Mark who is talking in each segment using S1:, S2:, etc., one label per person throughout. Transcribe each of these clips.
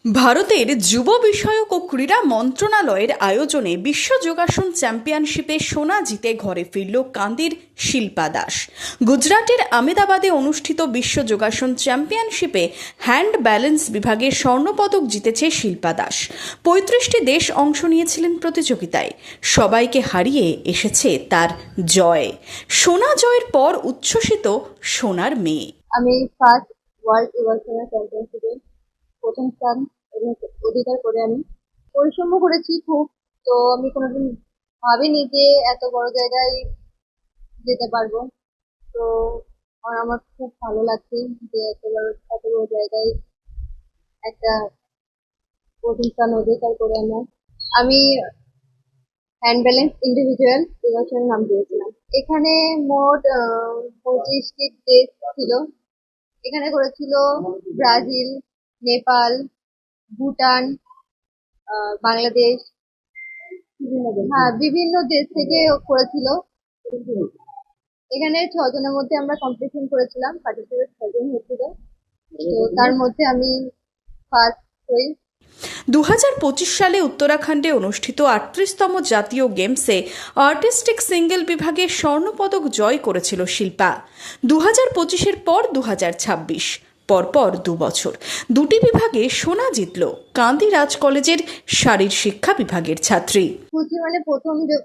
S1: ভারতের যুব বিষয়ক ও ক্রীড়া মন্ত্রণালয়ের আয়োজনে বিশ্ব যোগাসন চ্যাম্পিয়নশিপে সোনা জিতে ঘরে ফিরল কান্দির শিল্পা দাস। গুজরাটের আহমেদাবাদে অনুষ্ঠিত বিশ্ব যোগাসন চ্যাম্পিয়নশিপে হ্যান্ড ব্যালেন্স বিভাগে স্বর্ণপদক জিতেছে শিল্পা দাস। ৩৫টি দেশ অংশ নিয়েছিলেন প্রতিযোগিতায়। সবাইকে হারিয়ে এসেছে তার জয়। সোনা জয়ের পর উচ্ছ্বসিত সোনার মেয়ে।
S2: আমি ফার্স্ট ওয়ার্ল্ড যোগাসন চ্যাম্পিয়নশিপে প্রথম স্থান অধিকার করে আমি পরিশ্রম করেছি খুব। তো আমি কোনোদিন ভাবিনি যে এত বড় জায়গায় যেতে পারবো। তো আমার খুব ভালো লাগছে যে এত বড় জায়গায় একটা প্রথম স্থান অধিকার করে আমি হ্যান্ড ব্যালেন্স ইন্ডিভিজুয়াল যোগাসনের নাম দিয়েছিলাম। এখানে মোট 25টি দেশ ছিল। এখানে করেছিল ব্রাজিল, নেপাল, ভুটান, বাংলাদেশ, বিভিন্ন দেশ থেকে করেছিল। এখানে 6 জনের মধ্যে আমরা কম্পিটিশন করেছিলাম, পার্টিসিপেট 6 জন হয়েছিল। তো তার মধ্যে আমি ফার্স্ট হই।
S1: 2025 সালে উত্তরাখণ্ডে অনুষ্ঠিত 38তম জাতীয় গেমসে আর্টিস্টিক সিঙ্গেল বিভাগে স্বর্ণপদক জয় করেছিল শিল্পা। 2025-এর পর 2026 পরপর 2 বছর দুটি বিভাগে সোনা জিতল কান্দি রাজ কলেজের শারীর শিক্ষা বিভাগের ছাত্রী।
S2: খুশি মানে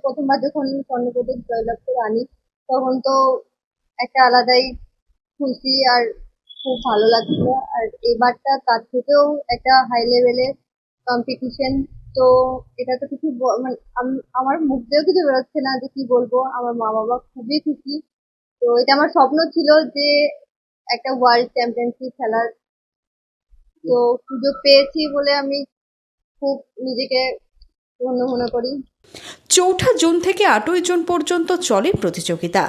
S2: প্রথমবার যখন স্বর্ণপদক জয়লাভ করে আনি, তখন তো একটা আলাদাই খুশি আর খুব ভালো লাগছিল। আর এবারটা তার থেকেও একটা হাই লেভেলের কম্পিটিশন। তো এটা তো কিছু মানে আমার মুখ দিয়েও কিছু বেরোচ্ছে না যে কি বলবো। আমার মা বাবা খুবই খুশি। তো এটা আমার স্বপ্ন ছিল যে একটা ওয়ার্ল্ড চ্যাম্পিয়নশিপ খেলার। তো সুযোগ পেয়েছি বলে আমি খুব নিজেকে ধন্য মনে করি।
S1: 4 জুন থেকে 8 জুন পর্যন্ত চলে প্রতিযোগিতা।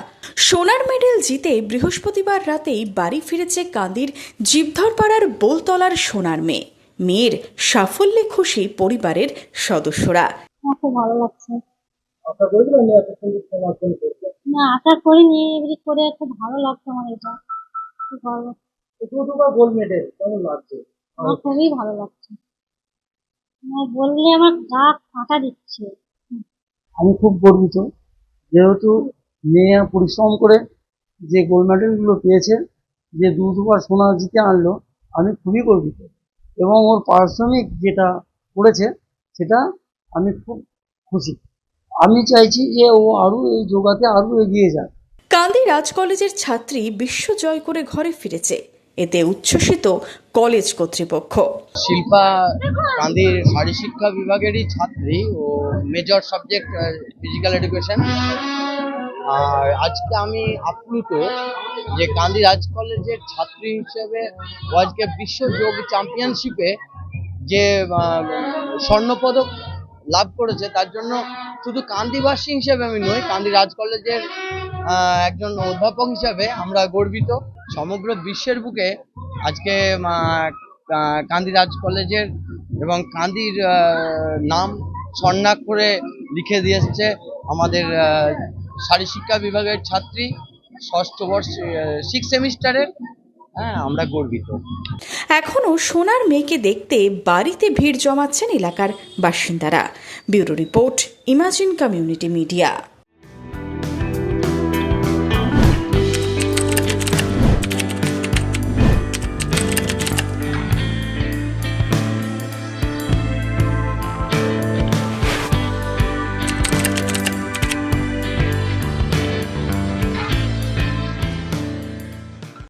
S1: সোনার মেডেল জিতে বৃহস্পতিবার রাতেই বাড়ি ফিরেছে কান্দির জীবধরপাড়ার বোলতলার সোনার মেয়ে। মেয়ের সাফল্যে খুশি পরিবারের সদস্যরা।
S2: খুব ভালো লাগছে। না, আশা করিনি, এবারে করে খুব ভালো লাগছে আমার। এটা খুব ভালো,
S3: গোল্ড মেডেল কেমন লাগছে?
S2: আমার খুবই ভালো লাগছে। বললে আমার গা কাঁটা দিচ্ছে।
S3: আমি খুব গর্বিত, যেহেতু মেয়ে পরিশ্রম করে যে গোল্ড মেডেলগুলো পেয়েছে, যে দুবার সোনা জিতে আনলো, আমি খুবই গর্বিত। এবং ওর পারিশ্রমিক যেটা করেছে সেটা আমি খুব খুশি। আমি চাইছি যে ও আরো এই যোগাতে আরো এগিয়ে যাক।
S1: কান্দি রাজ কলেজের ছাত্রী বিশ্ব জয় করে ঘরে ফিরেছে, এতে উচ্ছ্বসিত কলেজ কর্তৃপক্ষ।
S4: শিল্পা কান্দির শারীর শিক্ষা বিভাগেরই ছাত্রী ও মেজর সাবজেক্ট ফিজিক্যাল এডুকেশন। আর আজকে আমি আপ্লুত যে কান্দি রাজ কলেজের ছাত্রী হিসেবে আজকে বিশ্ব যোগ চ্যাম্পিয়নশিপে যে স্বর্ণপদক লাভ করেছে, তার জন্য শুধু কান্দিবাসী হিসেবে আমি নই, কান্দি রাজ কলেজের একজন অধ্যাপক হিসাবে আমরা গর্বিত। সমগ্র বিশ্বের বুকে আজকে কান্দি রাজ কলেজের এবং কান্দির নাম স্বর্ণাক্ষরে লিখে দিয়েছে আমাদের শারীর শিক্ষা বিভাগের ছাত্রী, 6ষ্ঠ বর্ষ 6 সেমিস্টারের। আমরা গর্বিত।
S1: এখনও সোনার মেয়েকে দেখতে বাড়িতে ভিড় জমাচ্ছেন এলাকার বাসিন্দারা। Bureau report, imagine community media.